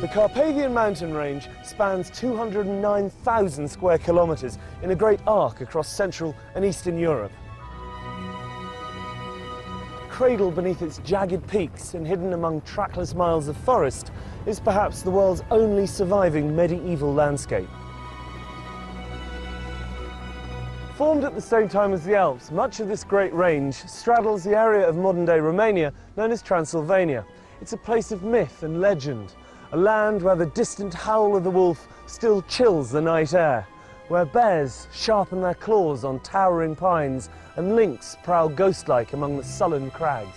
The Carpathian mountain range spans 209,000 square kilometres in a great arc across Central and Eastern Europe. Cradled beneath its jagged peaks and hidden among trackless miles of forest is perhaps the world's only surviving medieval landscape. Formed at the same time as the Alps, much of this great range straddles the area of modern-day Romania known as Transylvania. It's a place of myth and legend, a land where the distant howl of the wolf still chills the night air, where bears sharpen their claws on towering pines and lynx prowl ghost-like among the sullen crags.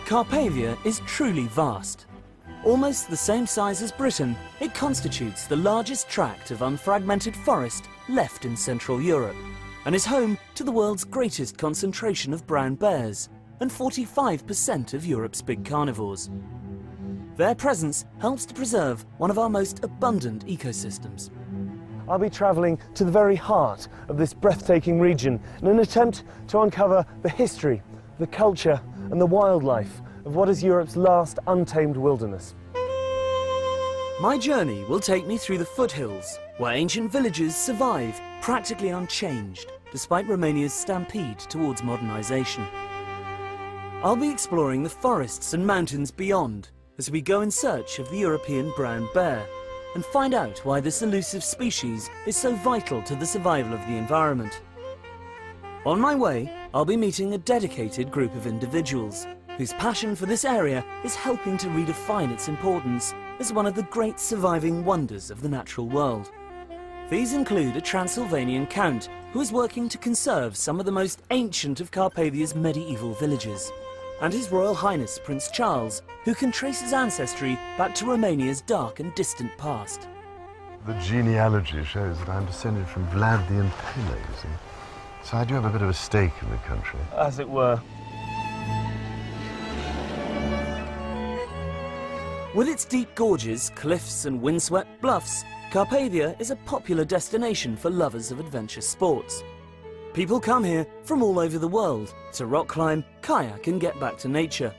Carpathia is truly vast. Almost the same size as Britain, it constitutes the largest tract of unfragmented forest left in Central Europe, and is home to the world's greatest concentration of brown bears and 45% of Europe's big carnivores. Their presence helps to preserve one of our most abundant ecosystems. I'll be travelling to the very heart of this breathtaking region in an attempt to uncover the history, the culture and the wildlife of what is Europe's last untamed wilderness. My journey will take me through the foothills, where ancient villages survive practically unchanged, despite Romania's stampede towards modernisation. I'll be exploring the forests and mountains beyond, as we go in search of the European brown bear, and find out why this elusive species is so vital to the survival of the environment. On my way, I'll be meeting a dedicated group of individuals, whose passion for this area is helping to redefine its importance as one of the great surviving wonders of the natural world. These include a Transylvanian count who is working to conserve some of the most ancient of Carpathia's medieval villages, and His Royal Highness Prince Charles, who can trace his ancestry back to Romania's dark and distant past. The genealogy shows that I'm descended from Vlad the Impaler, you see. So I do have a bit of a stake in the country. As it were. With its deep gorges, cliffs and windswept bluffs, Carpathia is a popular destination for lovers of adventure sports. People come here from all over the world to rock climb, kayak and get back to nature.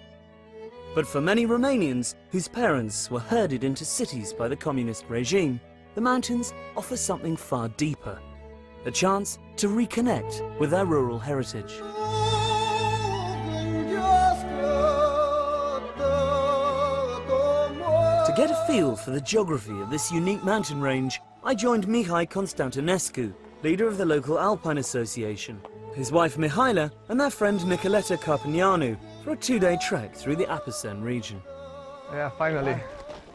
But for many Romanians whose parents were herded into cities by the communist regime, the mountains offer something far deeper, a chance to reconnect with their rural heritage. To get a feel for the geography of this unique mountain range, I joined Mihai Constantinescu, leader of the local Alpine Association, his wife Mihaela and their friend Nicoleta Carpinianu for a two-day trek through the Apuseni region. Yeah, finally.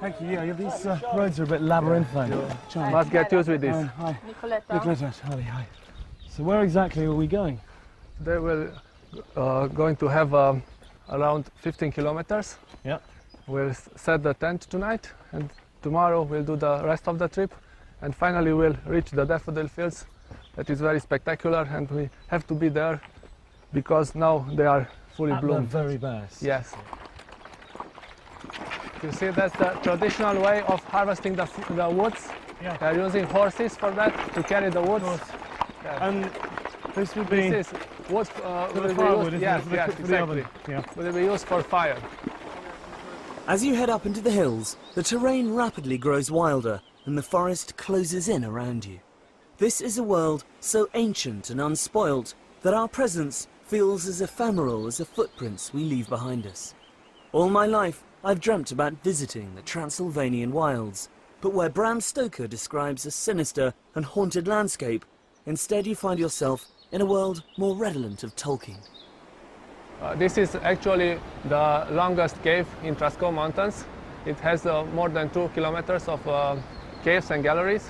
Thank you. Yeah, these roads are a bit labyrinthine. Must get used with this. Hi. Nicoleta. Hi. So where exactly are we going? They will going to have around 15 kilometers. Yeah. We'll set the tent tonight, and tomorrow we'll do the rest of the trip, and finally we'll reach the daffodil fields. That is very spectacular, and we have to be there because now they are fully bloomed. At their very best. Yes. You see, that's the traditional way of harvesting the woods. Yeah. They're using horses for that, to carry the woods. Yeah. And this would be This is wood for will the be firewood, used, isn't yes, it? For the exactly. oven. Yeah. Will be used for fire. As you head up into the hills, the terrain rapidly grows wilder and the forest closes in around you. This is a world so ancient and unspoilt that our presence feels as ephemeral as the footprints we leave behind us. All my life, I've dreamt about visiting the Transylvanian wilds, but where Bram Stoker describes a sinister and haunted landscape, instead you find yourself in a world more redolent of Tolkien. This is actually the longest cave in Carpathian Mountains. It has more than 2 kilometers of caves and galleries.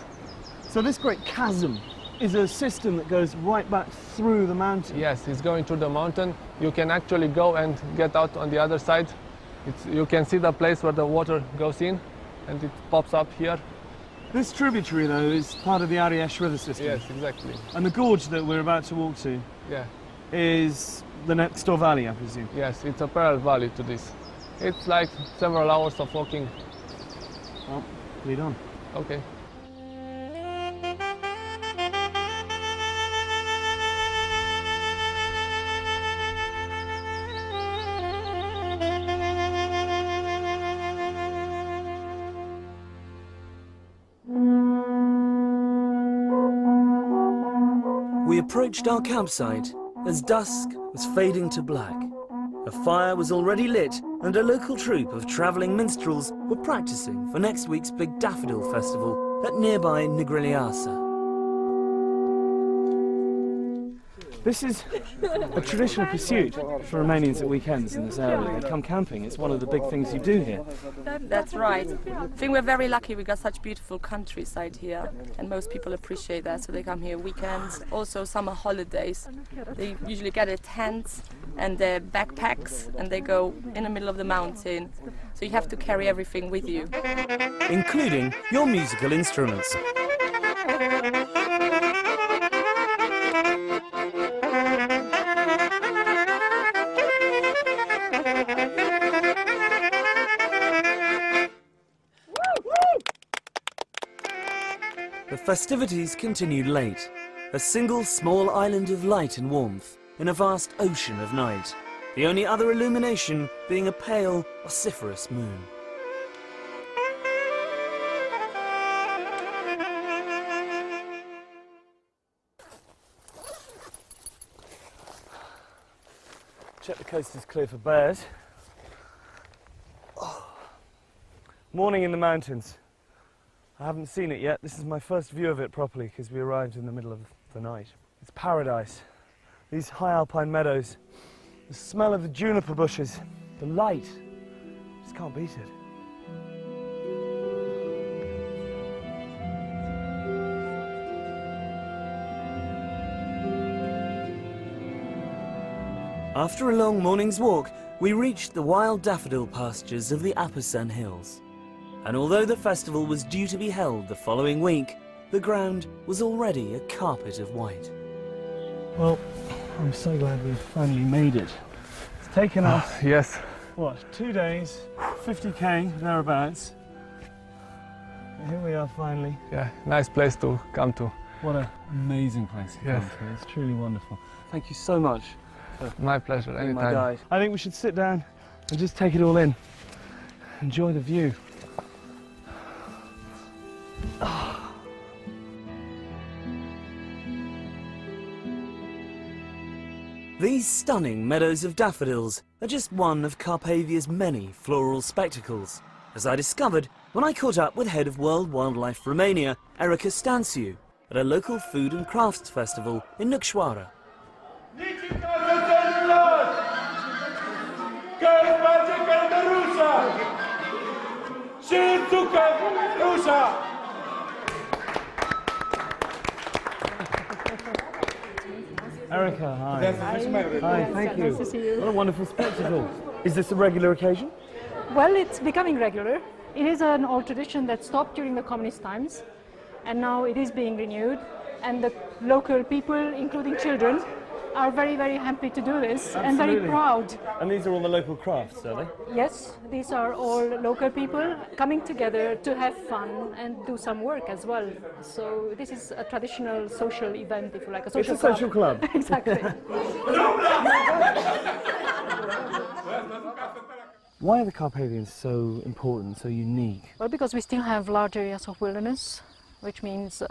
So this great chasm is a system that goes right back through the mountain. Yes, it's going through the mountain. You can actually go and get out on the other side. You can see the place where the water goes in, and it pops up here. This tributary, though, is part of the Ariash river system. Yes, exactly. And the gorge that we're about to walk to is the next door valley, I presume. Yes, it's a parallel valley to this. It's like several hours of walking. Well, lead on. Okay. approached our campsite as dusk was fading to black. A fire was already lit and a local troupe of travelling minstrels were practising for next week's big daffodil festival at nearby Nigrileasa. This is a traditional pursuit for Romanians at weekends in this area. They come camping. It's one of the big things you do here. That's right. I think we're very lucky. We got such beautiful countryside here, and most people appreciate that. So they come here weekends, also summer holidays. They usually get a tent and their backpacks, and they go in the middle of the mountain. So you have to carry everything with you, including your musical instruments. The festivities continued late, a single small island of light and warmth in a vast ocean of night, the only other illumination being a pale, vociferous moon. Check the coast is clear for bears. Oh. Morning in the mountains. I haven't seen it yet. This is my first view of it properly because we arrived in the middle of the night. It's paradise. These high alpine meadows, the smell of the juniper bushes, the light. Just can't beat it. After a long morning's walk, we reached the wild daffodil pastures of the Carpathian Hills. And although the festival was due to be held the following week, the ground was already a carpet of white. Well, I'm so glad we've finally made it. It's taken us, Yes. what, 2 days, 50k, thereabouts. And here we are finally. Yeah, nice place to come to. What an amazing place to Yes. come to. It's truly wonderful. Thank you so much. My pleasure, My anytime. guide. I think we should sit down and just take it all in. Enjoy the view. These stunning meadows of daffodils are just one of Carpathia's many floral spectacles, as I discovered when I caught up with head of World Wildlife Romania, Erica Stanciu, at a local food and crafts festival in Năcșoara. Erica, hi. Hi, thank you. Nice to see you. What a wonderful spectacle. Is this a regular occasion? Well, it's becoming regular. It is an old tradition that stopped during the communist times, and now it is being renewed. And the local people, including children, are very, very happy to do this. Absolutely. And very proud. And these are all the local crafts, are they? Yes, these are all local people coming together to have fun and do some work as well. So this is a traditional social event, if you like, a social It's a social club. Exactly. Why are the Carpathians so important, so unique? Well, because we still have large areas of wilderness, which means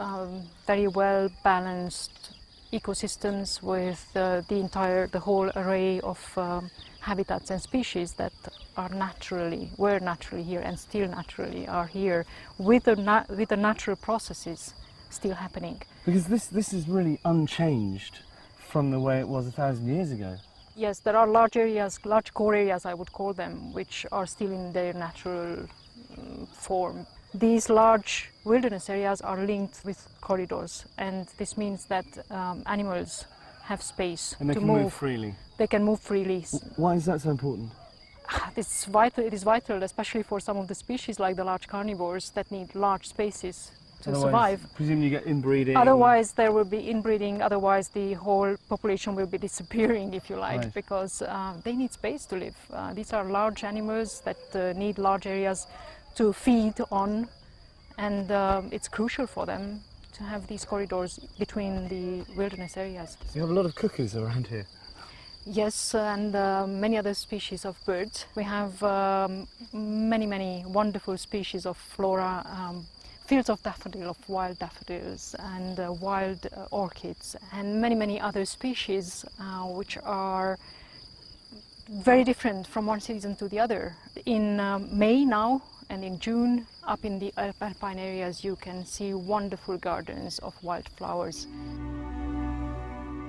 very well balanced ecosystems with the whole array of habitats and species that were naturally here and still naturally are here with the natural processes still happening. Because this is really unchanged from the way it was 1,000 years ago. Yes, there are large areas, large core areas I would call them, which are still in their natural form. These large wilderness areas are linked with corridors, and this means that animals have space And they to can move freely. They can move freely. Why is that so important? It's vital. It is vital, especially for some of the species like the large carnivores that need large spaces to survive. Presumably you get inbreeding. Otherwise there will be inbreeding, otherwise the whole population will be disappearing, if you like, Right. because they need space to live. These are large animals that need large areas to feed on, and it's crucial for them to have these corridors between the wilderness areas. So you have a lot of cuckoos around here. Yes, and many other species of birds. We have many wonderful species of flora, fields of wild daffodils and wild orchids and many, many other species which are very different from one season to the other. In May now and in June, up in the alpine areas, you can see wonderful gardens of wildflowers.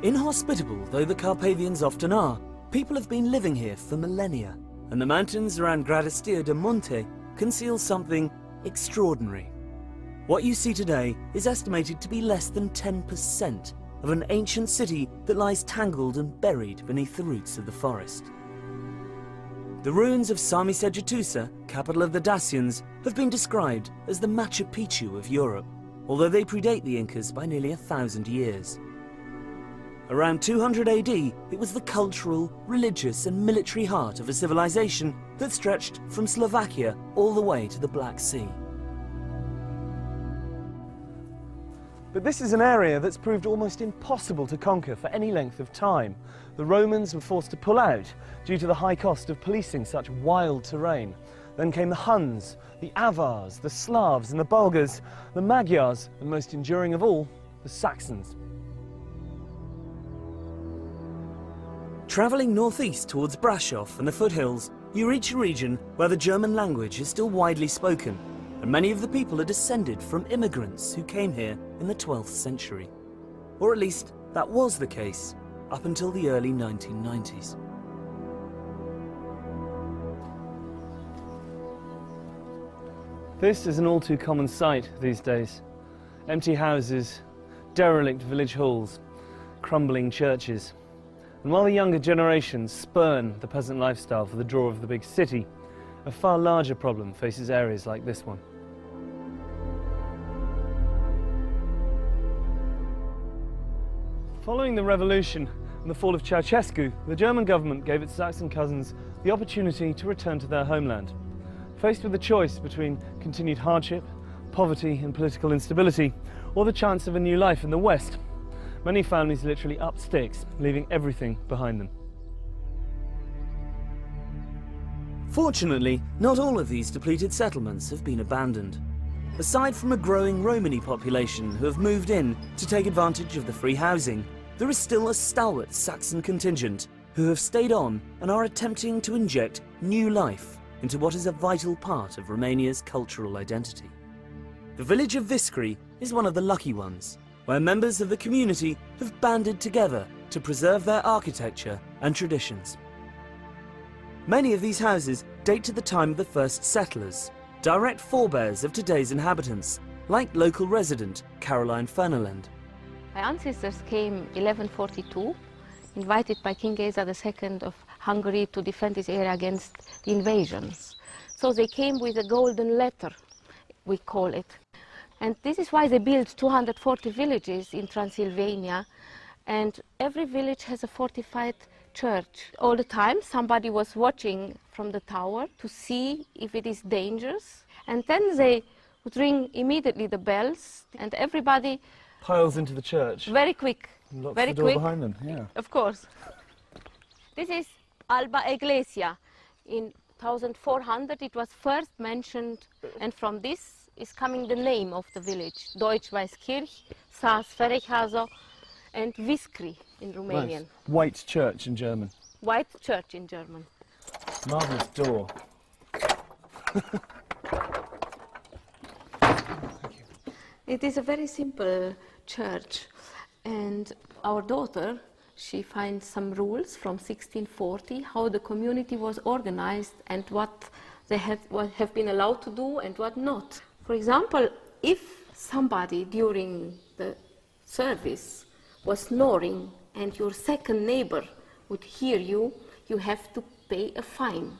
Inhospitable though the Carpathians often are, people have been living here for millennia, and the mountains around Gradistia de Monte conceal something extraordinary. What you see today is estimated to be less than 10% of an ancient city that lies tangled and buried beneath the roots of the forest. The ruins of Sami-Sejutusa, capital of the Dacians, have been described as the Machu Picchu of Europe, although they predate the Incas by nearly 1,000 years. Around 200 AD, it was the cultural, religious and military heart of a civilization that stretched from Slovakia all the way to the Black Sea. But this is an area that's proved almost impossible to conquer for any length of time. The Romans were forced to pull out due to the high cost of policing such wild terrain. Then came the Huns, the Avars, the Slavs and the Bulgars, the Magyars, and most enduring of all, the Saxons. Travelling northeast towards Brasov and the foothills, you reach a region where the German language is still widely spoken, and many of the people are descended from immigrants who came here in the 12th century. Or at least, that was the case up until the early 1990s. This is an all too common sight these days. Empty houses, derelict village halls, crumbling churches. And while the younger generations spurn the peasant lifestyle for the draw of the big city, a far larger problem faces areas like this one. Following the revolution and the fall of Ceausescu, the German government gave its Saxon cousins the opportunity to return to their homeland. Faced with the choice between continued hardship, poverty and political instability, or the chance of a new life in the West, many families literally upped sticks, leaving everything behind them. Fortunately, not all of these depleted settlements have been abandoned. Aside from a growing Romani population who have moved in to take advantage of the free housing, there is still a stalwart Saxon contingent who have stayed on and are attempting to inject new life into what is a vital part of Romania's cultural identity. The village of Viscri is one of the lucky ones, where members of the community have banded together to preserve their architecture and traditions. Many of these houses date to the time of the first settlers, direct forebears of today's inhabitants, like local resident Caroline Fernelend. My ancestors came 1142, invited by King Geza II of Hungary to defend this area against the invasions. So they came with a golden letter, we call it. And this is why they built 240 villages in Transylvania, and every village has a fortified church. All the time somebody was watching from the tower to see if it is dangerous, and then they would ring immediately the bells, and everybody Piles into the church. very quick, Locks very the door quick. behind them, yeah. Of course. This is Alba Iglesia. In 1400 it was first mentioned, and from this is coming the name of the village, Deutsch-Weißkirch, Saas-Ferechhazo, and Viscri in Romanian. Nice. White church in German. White church in German. Marvellous door. It is a very simple church, and our daughter, she finds some rules from 1640, how the community was organized and what they have been allowed to do and what not. For example, if somebody during the service was snoring and your second neighbor would hear you, you have to pay a fine.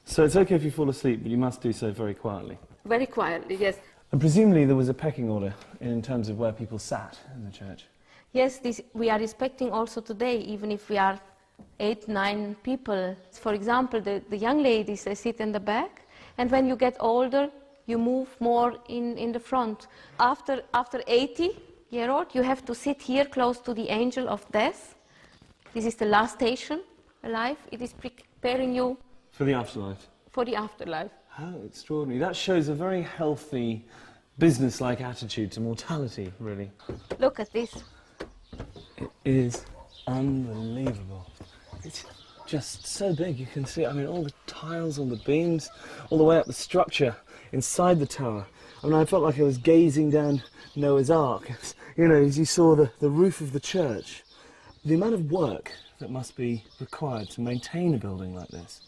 So it's okay if you fall asleep, but you must do so very quietly. Very quietly, yes. And presumably there was a pecking order in terms of where people sat in the church. Yes, this we are respecting also today, even if we are 8, 9 people. For example, the young ladies, they sit in the back, and when you get older, you move more in the front. After 80-year-old, you have to sit here close to the angel of death. This is the last station alive. It is preparing you For the afterlife. for the afterlife. How extraordinary. That shows a very healthy business-like attitude to mortality, really. Look at this. It is unbelievable. It's just so big, you can see it. I mean, all the tiles, all the beams, all the way up the structure inside the tower. I mean, I felt like I was gazing down Noah's Ark, you know, as you saw the roof of the church. The amount of work that must be required to maintain a building like this.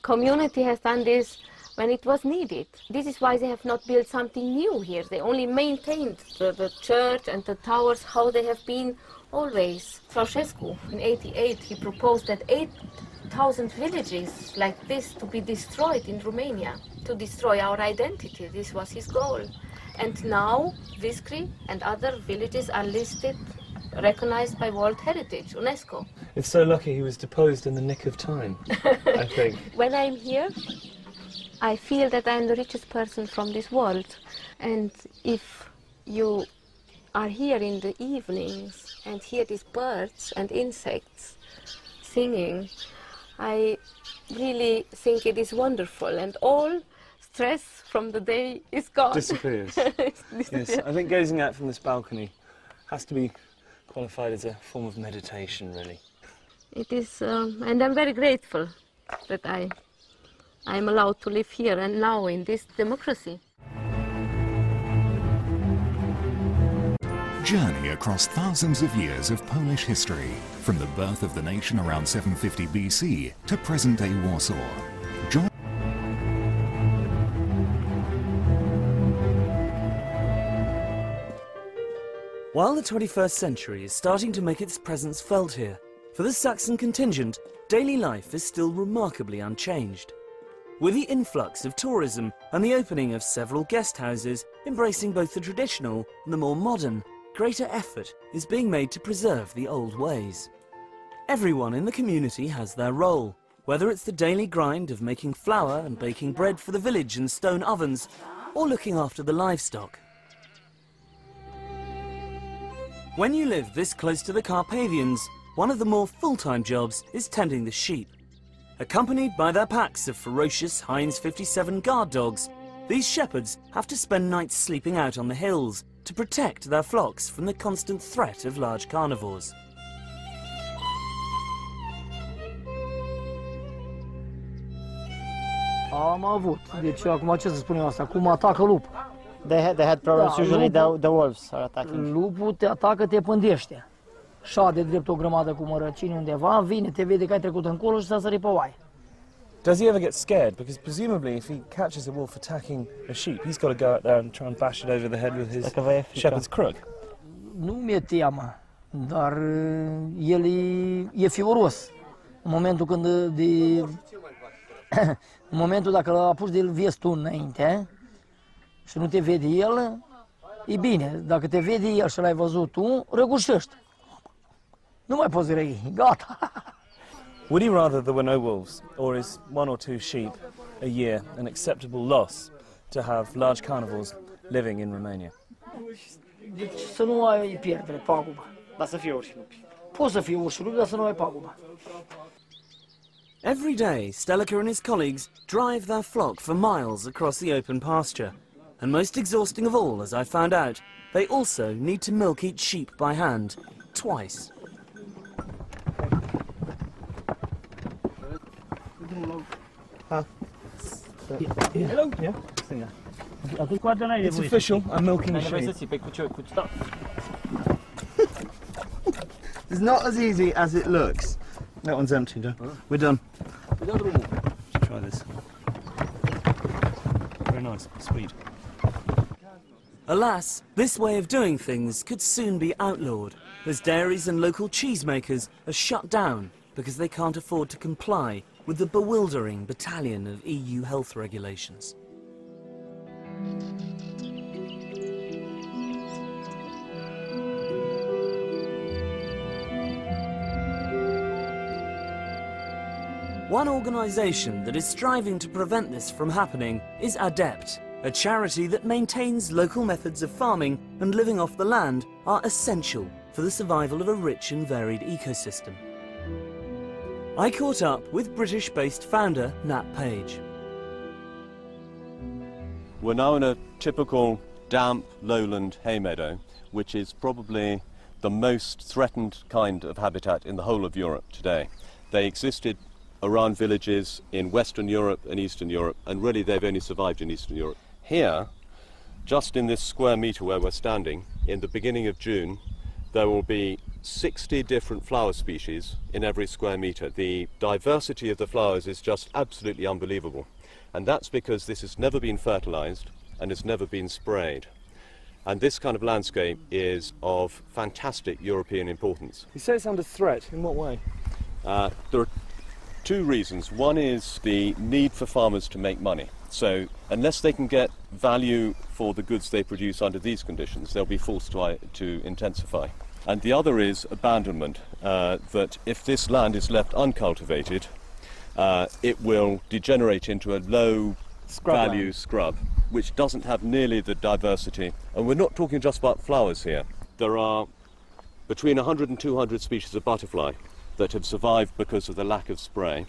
Community has done this when it was needed. This is why they have not built something new here. They only maintained the church and the towers how they have been always. Ceausescu, in '88, he proposed that 8,000 villages like this to be destroyed in Romania, to destroy our identity. This was his goal. And now, Viscri and other villages are listed, recognized by World Heritage, UNESCO. It's so lucky he was deposed in the nick of time, I think. When I'm here, I feel that I'm the richest person from this world. And if you are here in the evenings and hear these birds and insects singing, I really think it is wonderful, and all stress from the day is gone. Disappears. Yes, I think gazing out from this balcony has to be qualified as a form of meditation, really. It is, and I'm very grateful that I'm allowed to live here and now in this democracy. Journey across thousands of years of Polish history, from the birth of the nation around 750 BC to present-day Warsaw. Join While the 21st century is starting to make its presence felt here, for the Saxon contingent, daily life is still remarkably unchanged. With the influx of tourism and the opening of several guest houses embracing both the traditional and the more modern, greater effort is being made to preserve the old ways. Everyone in the community has their role, whether it's the daily grind of making flour and baking bread for the village in stone ovens, or looking after the livestock. When you live this close to the Carpathians, one of the more full-time jobs is tending the sheep. Accompanied by their packs of ferocious Heinz 57 guard dogs, these shepherds have to spend nights sleeping out on the hills to protect their flocks from the constant threat of large carnivores. Am avut. Deci acum ce să spunem asta? Cum atacă lup? They had problems. Usually the wolves are attacking. Lupul te atacă, te pândește. Șade drept o grămadă cu mărăcini undeva, vine, te vede că ai trecut încolo și s-a sărit pe oaie. Does he ever get scared? Because presumably if he catches a wolf attacking a sheep, he's got to go out there and try and bash it over the head with his shepherd's crook. Nu mi-e teamă, dar el e fioros. În momentul când în momentul dacă l-a pus de-l vezi tu înainte și nu te vede el, e bine. Dacă te vede el și l-ai văzut tu, răgușești. Nu mai poți răi, gata. Would he rather there were no wolves, or is 1 or 2 sheep a year an acceptable loss to have large carnivores living in Romania? Deci să nu ai pierdere, pagubă. Dar să fie urși lupi. Poți să fie urși lupi, dar să nu ai pagubă. Every day, Stelika and his colleagues drive their flock for miles across the open pasture. And most exhausting of all, as I found out, they also need to milk each sheep by hand, twice. Hello? Yeah? It's official, I'm milking a sheep. It's not as easy as it looks. That one's empty, though. We're done. Let's try this. Very nice, sweet. Alas, this way of doing things could soon be outlawed, as dairies and local cheesemakers are shut down because they can't afford to comply with the bewildering battalion of EU health regulations. One organisation that is striving to prevent this from happening is ADEPT, a charity that maintains local methods of farming and living off the land are essential for the survival of a rich and varied ecosystem. I caught up with British-based founder Nat Page. We're now in a typical damp lowland hay meadow, which is probably the most threatened kind of habitat in the whole of Europe today. They existed around villages in Western Europe and Eastern Europe, and really they've only survived in Eastern Europe. Here, just in this square metre where we're standing, in the beginning of June, there will be 60 different flower species in every square metre. The diversity of the flowers is just absolutely unbelievable. And that's because this has never been fertilised and has never been sprayed. And this kind of landscape is of fantastic European importance. You say it's under threat. In what way? There are two reasons. One is the need for farmers to make money. So unless they can get value for the goods they produce under these conditions, they'll be forced to intensify. And the other is abandonment, that if this land is left uncultivated, it will degenerate into a low-value scrub, which doesn't have nearly the diversity. And we're not talking just about flowers here. There are between 100 and 200 species of butterfly that have survived because of the lack of spray.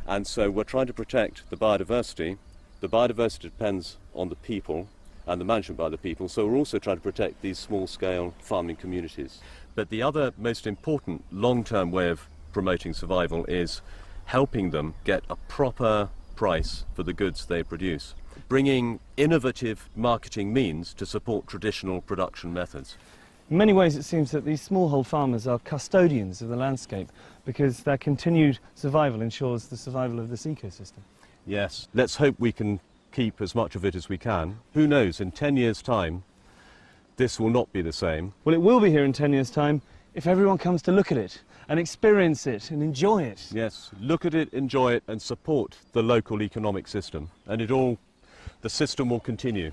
And so we're trying to protect the biodiversity. The biodiversity depends on the people and the management by the people, so we're also trying to protect these small-scale farming communities. But the other most important long-term way of promoting survival is helping them get a proper price for the goods they produce, bringing innovative marketing means to support traditional production methods. In many ways it seems that these smallhold farmers are custodians of the landscape because their continued survival ensures the survival of this ecosystem. Yes, let's hope we can keep as much of it as we can. Who knows, in 10 years' time, this will not be the same. Well, it will be here in 10 years' time if everyone comes to look at it and experience it and enjoy it. Yes, look at it, enjoy it, and support the local economic system. And the system will continue.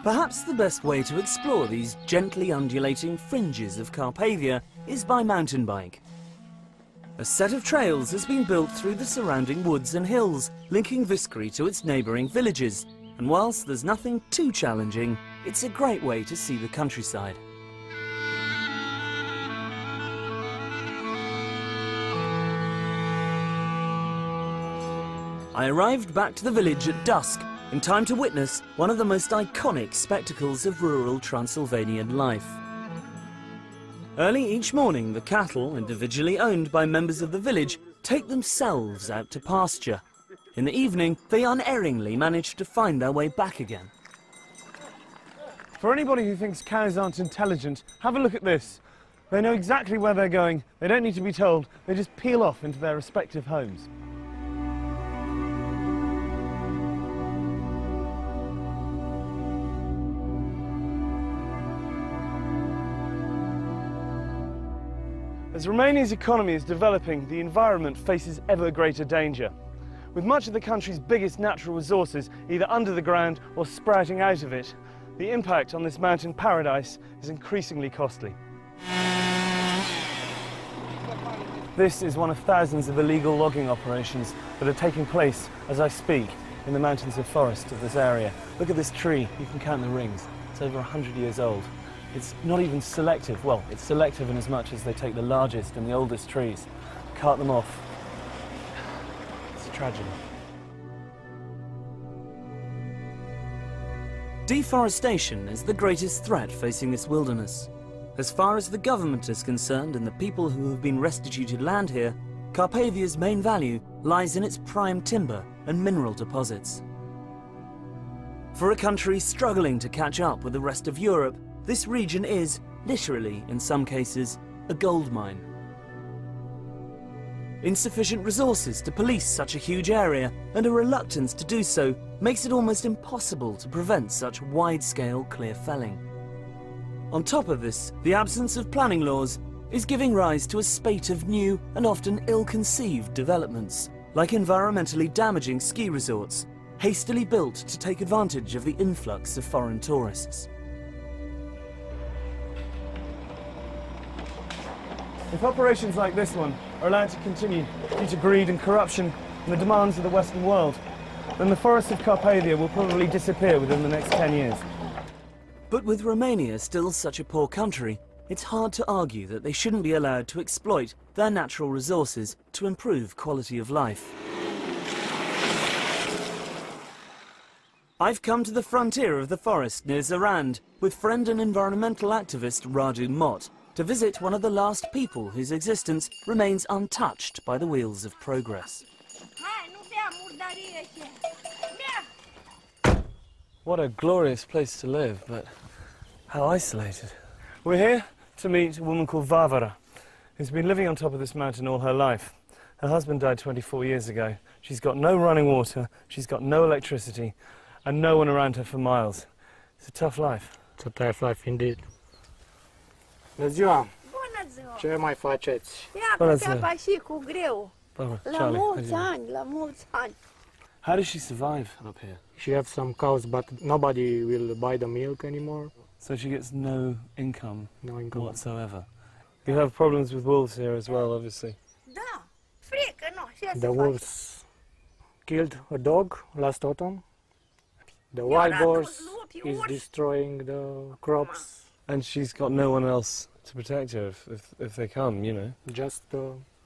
Perhaps the best way to explore these gently undulating fringes of Carpathia is by mountain bike. A set of trails has been built through the surrounding woods and hills, linking Viscri to its neighbouring villages, and whilst there's nothing too challenging, it's a great way to see the countryside. I arrived back to the village at dusk, in time to witness one of the most iconic spectacles of rural Transylvanian life. Early each morning, the cattle, individually owned by members of the village, take themselves out to pasture. In the evening, they unerringly manage to find their way back again. For anybody who thinks cows aren't intelligent, have a look at this. They know exactly where they're going, they don't need to be told, they just peel off into their respective homes. As Romania's economy is developing, the environment faces ever greater danger. With much of the country's biggest natural resources either under the ground or sprouting out of it, the impact on this mountain paradise is increasingly costly. This is one of thousands of illegal logging operations that are taking place as I speak in the mountains of forest of this area. Look at this tree, you can count the rings. It's over 100 years old. It's not even selective. Well, it's selective in as much as they take the largest and the oldest trees, cart them off. It's a tragedy. Deforestation is the greatest threat facing this wilderness. As far as the government is concerned and the people who have been restituted land here, Carpathia's main value lies in its prime timber and mineral deposits. For a country struggling to catch up with the rest of Europe, this region is, literally in some cases, a gold mine. Insufficient resources to police such a huge area and a reluctance to do so makes it almost impossible to prevent such wide-scale clear felling. On top of this, the absence of planning laws is giving rise to a spate of new and often ill-conceived developments, like environmentally damaging ski resorts, hastily built to take advantage of the influx of foreign tourists. If operations like this one are allowed to continue due to greed and corruption and the demands of the Western world, then the forests of Carpathia will probably disappear within the next 10 years. But with Romania still such a poor country, it's hard to argue that they shouldn't be allowed to exploit their natural resources to improve quality of life. I've come to the frontier of the forest near Zarand with friend and environmental activist Radu Mott to visit one of the last people whose existence remains untouched by the wheels of progress. What a glorious place to live, but how isolated. We're here to meet a woman called Varvara, who's been living on top of this mountain all her life. Her husband died 24 years ago. She's got no running water, she's got no electricity, and no one around her for miles. It's a tough life. It's a tough life indeed. Bună ziua! Bună ziua! Ce mai faceți? Ia, treaba și cu greu. La Charlie, mulți ani, la mulți ani. How does she survive up here? She has some cows, but nobody will buy the milk anymore. So she gets no income, No income whatsoever. You have problems with wolves here as well, obviously. Da, frică, nu, ce să The faci? wolves killed a dog last autumn. The wild boars is destroying the crops. And she's got no one else to protect her if they come, you know. Just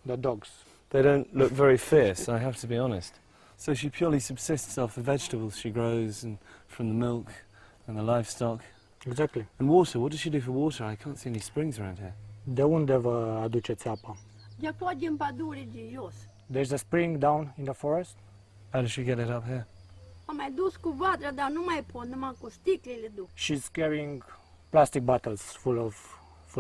the dogs. They don't look very fierce, I have to be honest. So she purely subsists off the vegetables she grows and from the milk and the livestock. Exactly. And water, what does she do for water? I can't see any springs around here. De unde vă aduceți apa? De tot din pădure de jos. There's a spring down in the forest. How does she get it up here? Am mai dus cu vadra, dar nu mai pot, numai cu sticlele duc. She's carrying plastic bottles full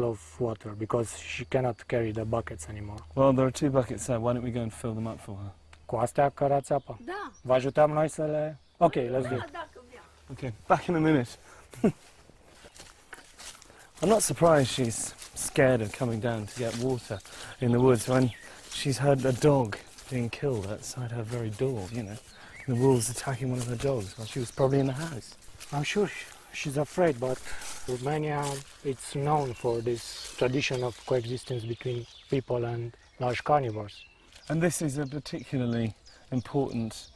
of water because she cannot carry the buckets anymore. Well, there are 2 buckets there. Why don't we go and fill them up for her? Cu astea cărați apa. Da. Vă ajutăm noi să le... Ok, let's do it. Dacă vrea. Okay, back in a minute. I'm not surprised she's scared of coming down to get water in the woods when she's had a dog being killed outside her very door, you know. The wolves attacking one of her dogs while she was probably in the house. I'm sure she's afraid, but Romania, it's known for this tradition of coexistence between people and large carnivores. And this is a particularly important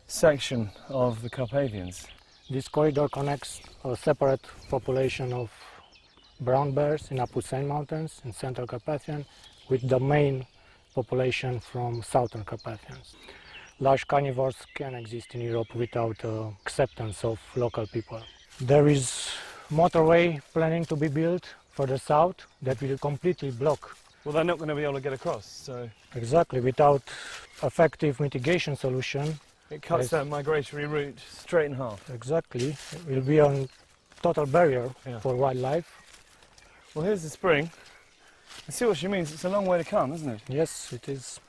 section of the Carpathians. This corridor connects a separate population of brown bears in Carpathian Mountains in central Carpathian with the main population from southern Carpathians. Large carnivores can exist in Europe without acceptance of local people. There is motorway planning to be built further south that will completely block. Well, they're not going to be able to get across, so... Exactly, without effective mitigation solution. It cuts that migratory route straight in half. Exactly, it will be a total barrier for wildlife. Well, here's the spring. I see what she means. It's a long way to come, isn't it? Yes, it is.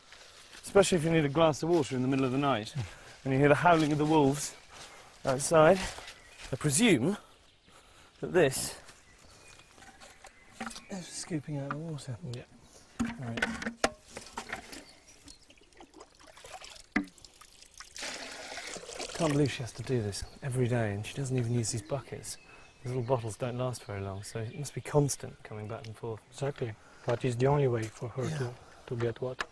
Especially if you need a glass of water in the middle of the night and you hear the howling of the wolves outside. I presume that this is scooping out the water. Yeah. Right. Can't believe she has to do this every day, and she doesn't even use these buckets. These little bottles don't last very long, so it must be constant coming back and forth. Exactly, but it's the only way for her to get water.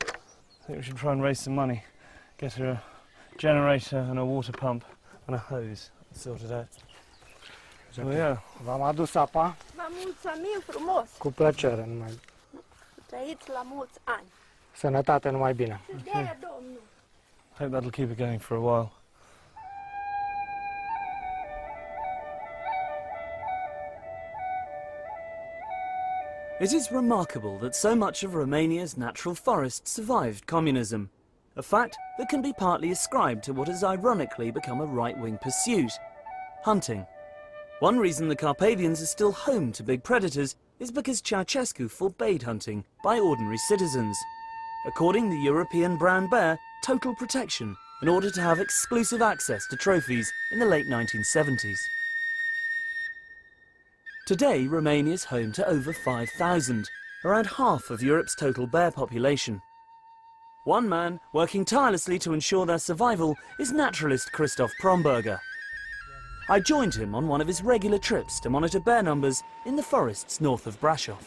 I think we should try and raise some money, get her a generator and a water pump and a hose sorted out. Exactly. Oh, yeah. V-am adus apa. Vă mulțumim frumos. Cu plăcere, numai. Trăiți la mulți ani. Sănătate, numai bine. De-aia, Domnul. Hope that'll keep it going for a while. It is remarkable that so much of Romania's natural forest survived communism, a fact that can be partly ascribed to what has ironically become a right-wing pursuit: hunting. One reason the Carpathians are still home to big predators is because Ceausescu forbade hunting by ordinary citizens, according the European brown bear total protection in order to have exclusive access to trophies in the late 1970s. Today, Romania is home to over 5,000, around half of Europe's total bear population. One man working tirelessly to ensure their survival is naturalist Christoph Promberger. I joined him on one of his regular trips to monitor bear numbers in the forests north of Brasov.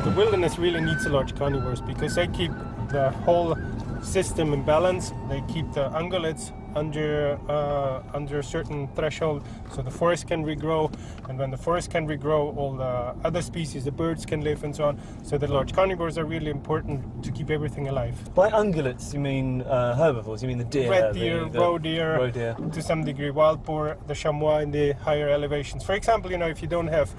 The wilderness really needs large carnivores because they keep the whole system in balance. They keep the ungulates under a certain threshold, so the forest can regrow, and when the forest can regrow, all the other species, the birds can live and so on. So the large carnivores are really important to keep everything alive. By ungulates, you mean herbivores? You mean the deer? Red deer, the roe deer, to some degree wild boar, the chamois in the higher elevations. For example, you know, if you don't have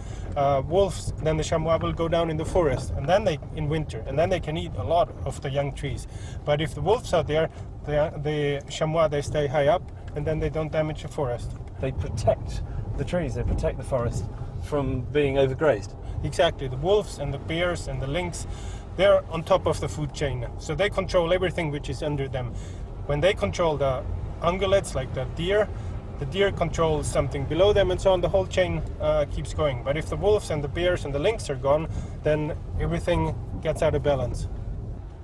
wolves, then the chamois will go down in the forest, and then in winter, and then they can eat a lot of the young trees. But if the wolves are there, the chamois, they stay high up, and then they don't damage the forest. They protect the trees, they protect the forest from being overgrazed. Exactly. The wolves and the bears and the lynx, they're on top of the food chain, so they control everything which is under them. When they control the ungulates, like the deer controls something below them, and so on. The whole chain keeps going. But if the wolves and the bears and the lynx are gone, then everything gets out of balance.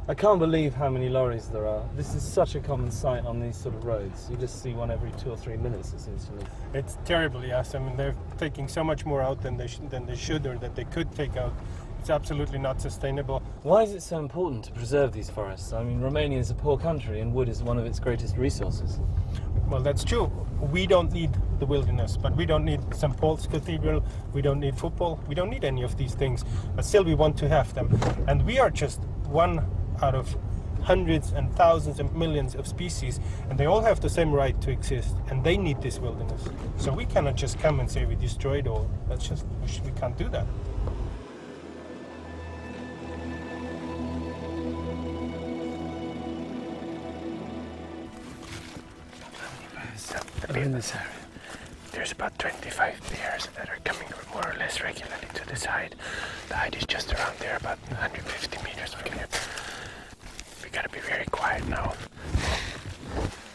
I can't believe how many lorries there are. This is such a common sight on these sort of roads. You just see one every 2 or 3 minutes, it seems to me. It's terrible, yes. I mean, they're taking so much more out than they should, or that they could take out. It's absolutely not sustainable. Why is it so important to preserve these forests? I mean, Romania is a poor country, and wood is one of its greatest resources. Well, that's true. We don't need the wilderness, but we don't need St. Paul's Cathedral, we don't need football, we don't need any of these things, but still we want to have them. And we are just one out of hundreds and thousands and millions of species, and they all have the same right to exist, and they need this wilderness. So we cannot just come and say we destroy it all. That's just, we can't do that. In this area, there's about 25 bears that are coming more or less regularly to the side. The height is just around there, about 150 meters from here. We gotta be very quiet now.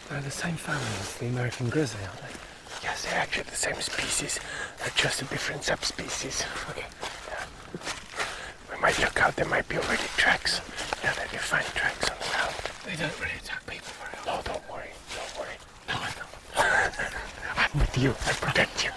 They're the same family as the American grizzly, aren't they? Yes, they're actually the same species. They're just a different subspecies. Okay. Yeah. We might look out, there might be already tracks. Yeah, that you find tracks on the ground. They don't really attack people very often. No, don't worry, don't worry. No, I don't. I'm with you, I protect you.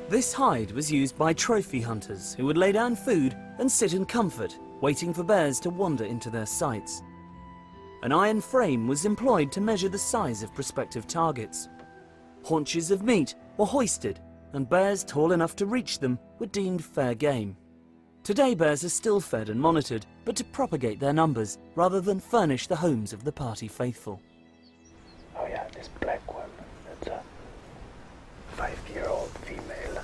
This hide was used by trophy hunters who would lay down food and sit in comfort, waiting for bears to wander into their sights. An iron frame was employed to measure the size of prospective targets. Haunches of meat were hoisted, and bears tall enough to reach them were deemed fair game. Today bears are still fed and monitored, but to propagate their numbers rather than furnish the homes of the party faithful. Oh yeah, this black one, that's a 5-year-old female.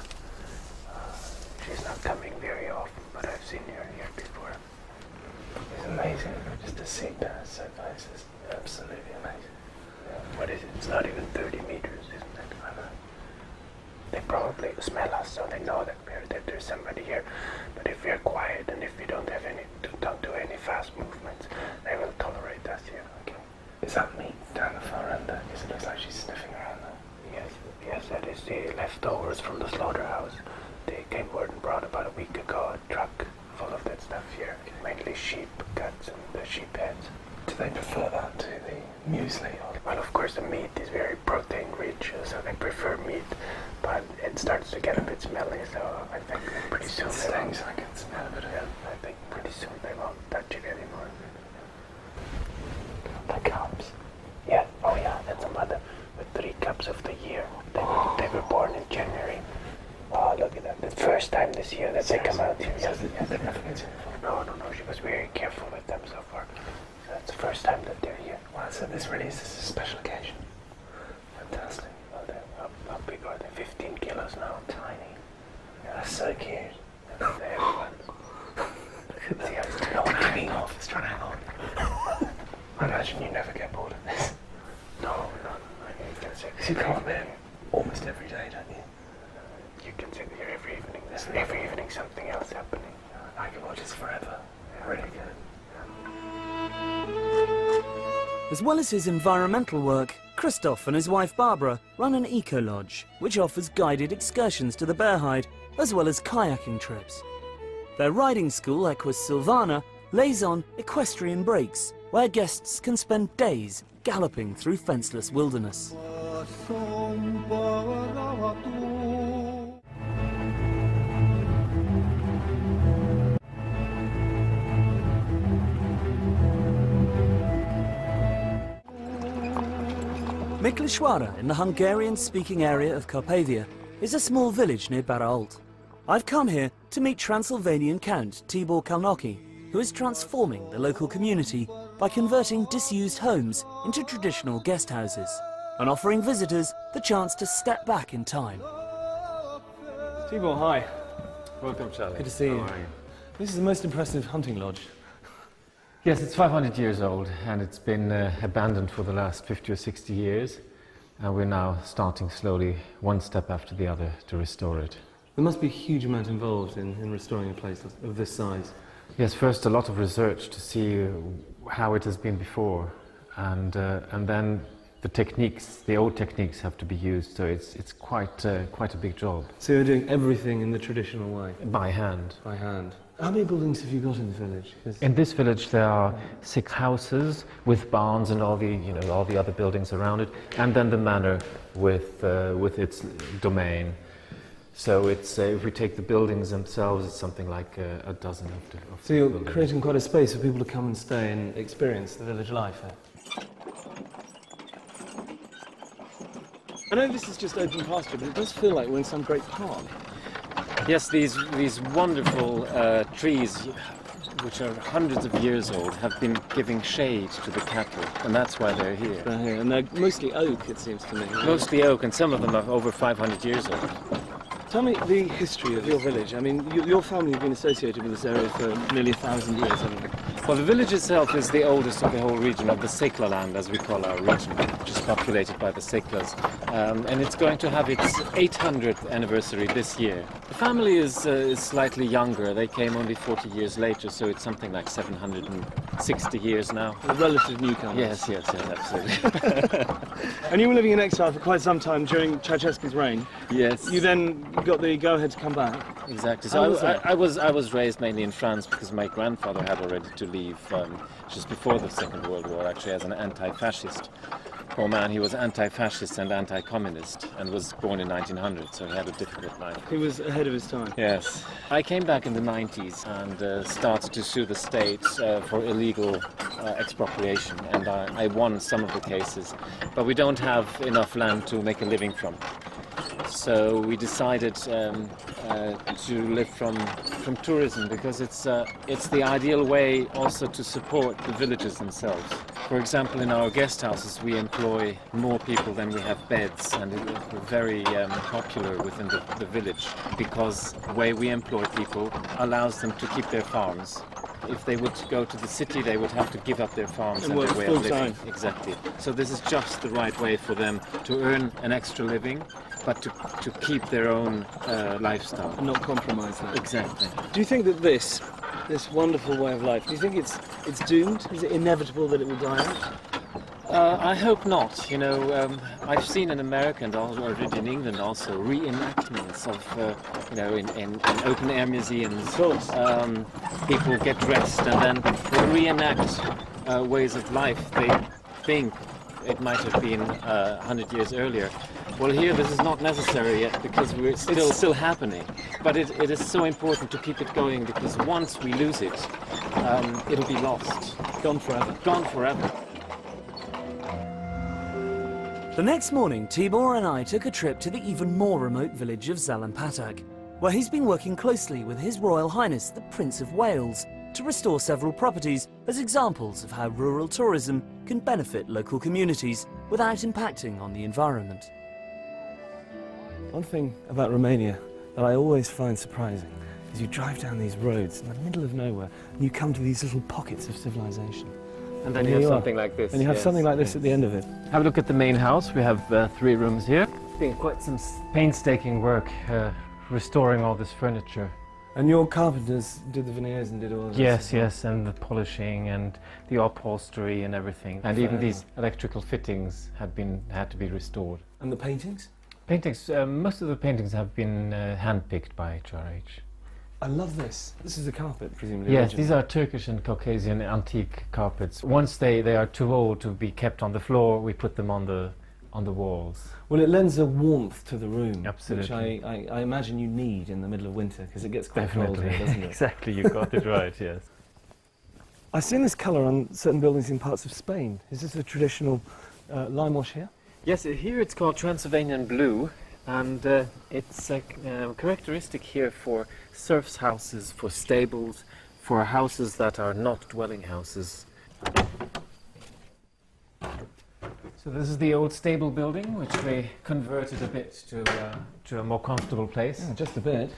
She's not coming very often, but I've seen her here before. It's amazing just to see bears so close. It's absolutely amazing. Yeah. What is it? It's not even 30 meters, isn't it? I know. They probably smell us, so they know that there's somebody here. But if we're quiet and if we don't do any fast movements, they will tolerate us here. Okay. Is that meat down the far end there? Because it looks like she's sniffing around there. Yes, that is the leftovers from the slaughterhouse. They came word and brought about a week ago a truck full of that stuff here. Okay. Mainly sheep guts and the sheep heads. Do they prefer that to the muesli? Well, of course, the meat is very protein rich, so they prefer meat. But it starts to get a bit smelly, so I think pretty soon they won't. I can smell a bit of it. I think pretty soon they won't touch it anymore. The cubs. Yeah, oh yeah, that's a mother with 3 cubs of the year. They were born in January. Oh, look at that. The first time this year that they come out here. Yes, they've never been here before. No, she was very careful with them so far. So that's the first time that they're here. Wow, so this really is a special occasion. Fantastic. Well, how big are they? 15 kilos now. Tiny. Yeah, that's so cute. And then the heavy ones. Look at that. No one hanging off. It's trying to hang on. I imagine you never get bored of this. No. Because you come in almost every day, don't you? You can sit here every evening. There's every evening something else happening. I can watch this forever. Really good. As well as his environmental work, Christoph and his wife Barbara run an eco-lodge, which offers guided excursions to the bear hide, as well as kayaking trips. Their riding school, Equus Silvana, lays on equestrian breaks, where guests can spend days galloping through fenceless wilderness. Miklișoara, in the Hungarian-speaking area of Carpathia, is a small village near Baraolt. I've come here to meet Transylvanian Count Tibor Kalnoki, who is transforming the local community by converting disused homes into traditional guest houses and offering visitors the chance to step back in time. Tibor, hi. Welcome, Charlie. Good to see you. This is the most impressive hunting lodge. Yes, it's 500 years old and it's been abandoned for the last 50 or 60 years, and we're now starting slowly, one step after the other, to restore it. There must be a huge amount involved in restoring a place of this size. Yes, first a lot of research to see how it has been before, and then the techniques, the old techniques, have to be used. So it's quite a big job. So you're doing everything in the traditional way? By hand. By hand. How many buildings have you got in the village? In this village there are 6 houses with barns and all the other buildings around it, and then the manor with its domain. So it's if we take the buildings themselves, it's something like a dozen of So you're buildings. creating quite a space for people to come and stay and experience the village life here. I know this is just open pasture, but it does feel like we're in some great park. Yes, these wonderful trees, which are hundreds of years old, have been giving shade to the cattle, and that's why they're here. They're here, and they're mostly oak, it seems to me. Mostly oak, and some of them are over 500 years old. Tell me the history of your village. I mean, your family have been associated with this area for nearly 1,000 years, haven't they? Well, the village itself is the oldest of the whole region, of the Sekla land, as we call our region, which is populated by the Seklas. And it's going to have its 800th anniversary this year. The family is slightly younger. They came only 40 years later, so it's something like 760 years now. A relative newcomer. Yes, absolutely. And you were living in exile for quite some time during Ceausescu's reign. Yes. You then got the go-ahead to come back. Exactly. How So was that? I was raised mainly in France because my grandfather had already to leave just before the Second World War, actually, as an anti-fascist. Poor man, he was anti-fascist and anti-communist and was born in 1900, so he had a difficult life. He was ahead of his time. Yes. I came back in the 90s and started to sue the state for illegal expropriation, and I won some of the cases, but we don't have enough land to make a living from. So we decided to live from tourism, because it's the ideal way also to support the villagers themselves. For example, in our guest houses we employ more people than we have beds, and we're very popular within the village, because the way we employ people allows them to keep their farms. If they would go to the city, they would have to give up their farms and their way of living. Exactly. So this is just the right way for them to earn an extra living, but to keep their own lifestyle. And not compromise that. Exactly. Do you think that this wonderful way of life, do you think it's doomed? Is it inevitable that it will die out? I hope not. You know, I've seen in America and already in England also reenactments of, in open-air museums. People get dressed and then they reenact ways of life they think it might have been 100 years earlier. Well, here this is not necessary yet, because it's still happening. But it is so important to keep it going, because once we lose it, it'll be lost. Gone forever. Gone forever. The next morning, Tibor and I took a trip to the even more remote village of Zalampatag, where he's been working closely with His Royal Highness the Prince of Wales to restore several properties as examples of how rural tourism can benefit local communities without impacting on the environment. One thing about Romania that I always find surprising is you drive down these roads in the middle of nowhere and you come to these little pockets of civilization. And then you have something like this. And you have something like this at the end of it. Have a look at the main house. We have 3 rooms here. It's been quite some painstaking work restoring all this furniture. And your carpenters did the veneers and did all of this? Yes, and the polishing and the upholstery and everything. And even these electrical fittings had to be restored. And the paintings? Paintings, most of the paintings have been hand-picked by HRH. I love this. This is a carpet, presumably. Yes, these are Turkish and Caucasian antique carpets. Once they are too old to be kept on the floor, we put them on the walls. Well, it lends a warmth to the room, absolutely, which I imagine you need in the middle of winter, because it gets quite cold here, doesn't it? Exactly, you got it right, yes. I've seen this colour on certain buildings in parts of Spain. Is this a traditional lime wash here? Yes, here it's called Transylvanian blue, and it's a characteristic here for serfs' houses, for stables, for houses that are not dwelling houses. So this is the old stable building, which we converted a bit to a more comfortable place. Yeah, just a bit.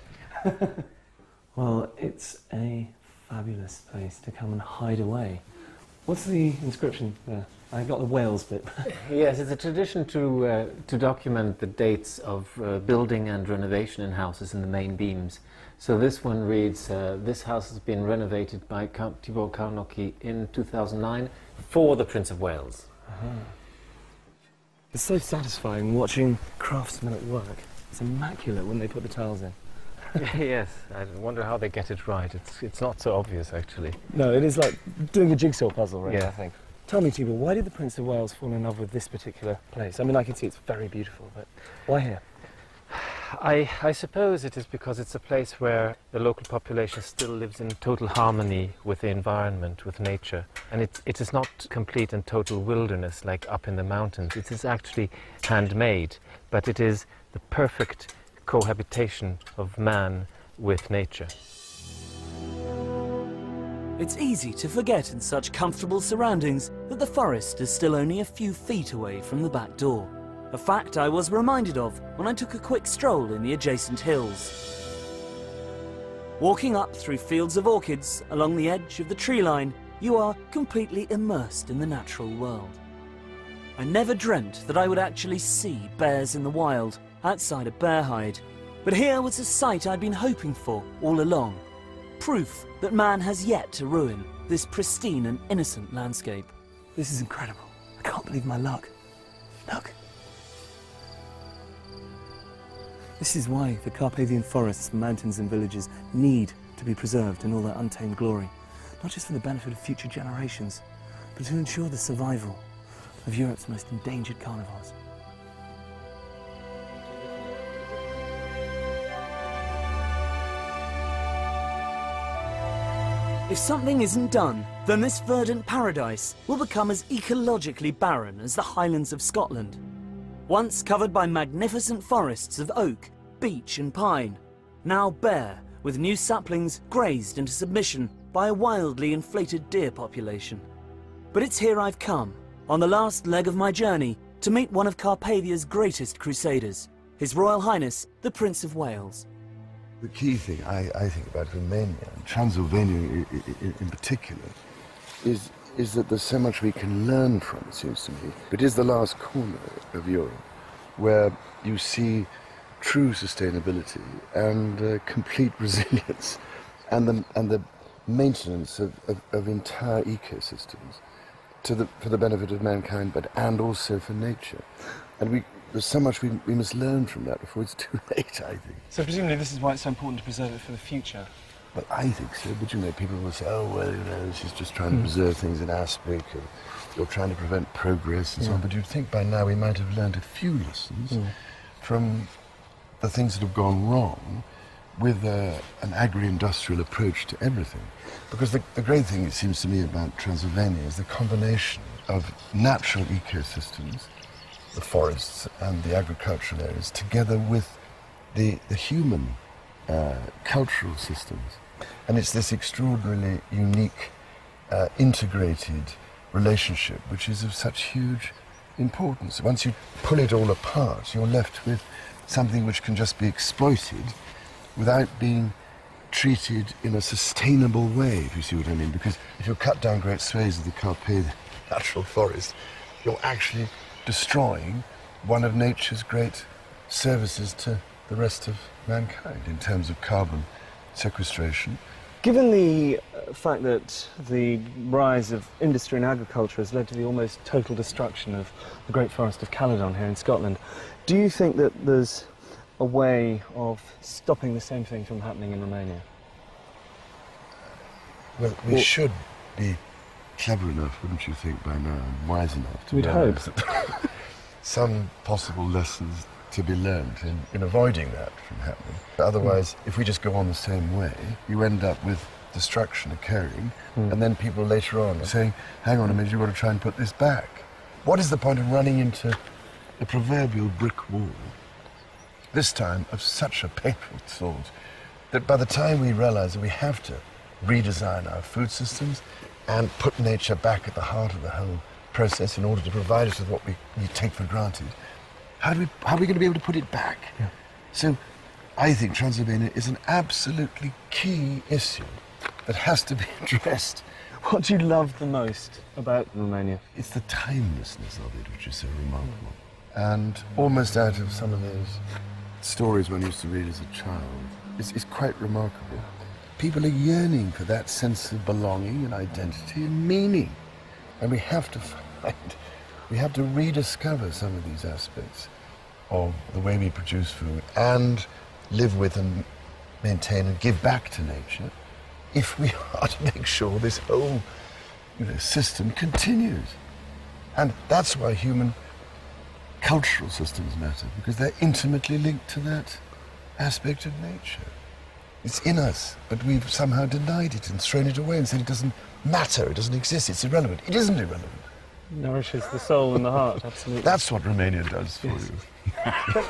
Well, it's a fabulous place to come and hide away. What's the inscription there? I got the Wales bit. Yes, it's a tradition to document the dates of building and renovation in houses in the main beams. So this one reads, this house has been renovated by Count Tibor Karnocki in 2009 for the Prince of Wales. It's so satisfying watching craftsmen at work. It's immaculate when they put the tiles in. Yes, I wonder how they get it right. It's not so obvious, actually. No, it is like doing a jigsaw puzzle, really, Yeah. I think. Tell me, Tibor, why did the Prince of Wales fall in love with this particular place? I mean, I can see it's very beautiful, but why here? I suppose it is because it's a place where the local population still lives in total harmony with the environment, with nature. And it is not complete and total wilderness like up in the mountains. It is actually handmade, but it is the perfect cohabitation of man with nature. It's easy to forget in such comfortable surroundings that the forest is still only a few feet away from the back door. A fact I was reminded of when I took a quick stroll in the adjacent hills. Walking up through fields of orchids along the edge of the tree line, you are completely immersed in the natural world. I never dreamt that I would actually see bears in the wild outside of Bearhide, but here was a sight I'd been hoping for all along. Proof that man has yet to ruin this pristine and innocent landscape. This is incredible. I can't believe my luck. Look. This is why the Carpathian forests, mountains and villages need to be preserved in all their untamed glory. Not just for the benefit of future generations, but to ensure the survival of Europe's most endangered carnivores. If something isn't done, then this verdant paradise will become as ecologically barren as the Highlands of Scotland. Once covered by magnificent forests of oak, beech and pine, now bare with new saplings grazed into submission by a wildly inflated deer population. But it's here I've come, on the last leg of my journey, to meet one of Carpathia's greatest crusaders, His Royal Highness, the Prince of Wales. The key thing I think about Romania, and Transylvania in particular, is that there's so much we can learn from, it seems to me. It is the last corner of Europe where you see true sustainability and complete resilience and the maintenance of entire ecosystems for the benefit of mankind, and also for nature. And there's so much we must learn from that before it's too late, I think. So presumably this is why it's so important to preserve it for the future. Well, I think so, but people will say, oh, well, she's just trying to preserve things in aspic, or you're trying to prevent progress and so on. But you'd think by now we might have learned a few lessons from the things that have gone wrong with an agri-industrial approach to everything. Because the great thing, it seems to me, about Transylvania is the combination of natural ecosystems, the forests and the agricultural areas, together with the human cultural systems. And it's this extraordinarily unique, integrated relationship which is of such huge importance. Once you pull it all apart, you're left with something which can just be exploited without being treated in a sustainable way, if you see what I mean. Because if you cut down great swathes of the Carpathian natural forest, you're actually destroying one of nature's great services to the rest of mankind in terms of carbon sequestration. Given the fact that the rise of industry and agriculture has led to the almost total destruction of the Great Forest of Caledon here in Scotland, do you think that there's a way of stopping the same thing from happening in Romania? Well, we should be clever enough, wouldn't you think, by now, and wise enough to We'd hope. some possible lessons to be learned in avoiding that from happening. But otherwise, if we just go on the same way, you end up with destruction occurring, and then people later on are saying, hang on a minute, you've got to try and put this back. What is the point of running into the proverbial brick wall, this time of such a painful sort, that by the time we realize that we have to redesign our food systems and put nature back at the heart of the whole process in order to provide us with what we take for granted, how are we going to be able to put it back? Yeah. So I think Transylvania is an absolutely key issue that has to be addressed. What do you love the most about Romania? It's the timelessness of it, which is so remarkable. And almost out of some of those stories one used to read as a child, it's quite remarkable. People are yearning for that sense of belonging and identity and meaning. And we have to rediscover some of these aspects of the way we produce food and live with and maintain and give back to nature if we are to make sure this whole system continues. And that's why human cultural systems matter, because they're intimately linked to that aspect of nature. It's in us, but we've somehow denied it and thrown it away and said it doesn't matter, it doesn't exist, it's irrelevant. It isn't irrelevant. Nourishes the soul and the heart, absolutely. That's what Romania does for you.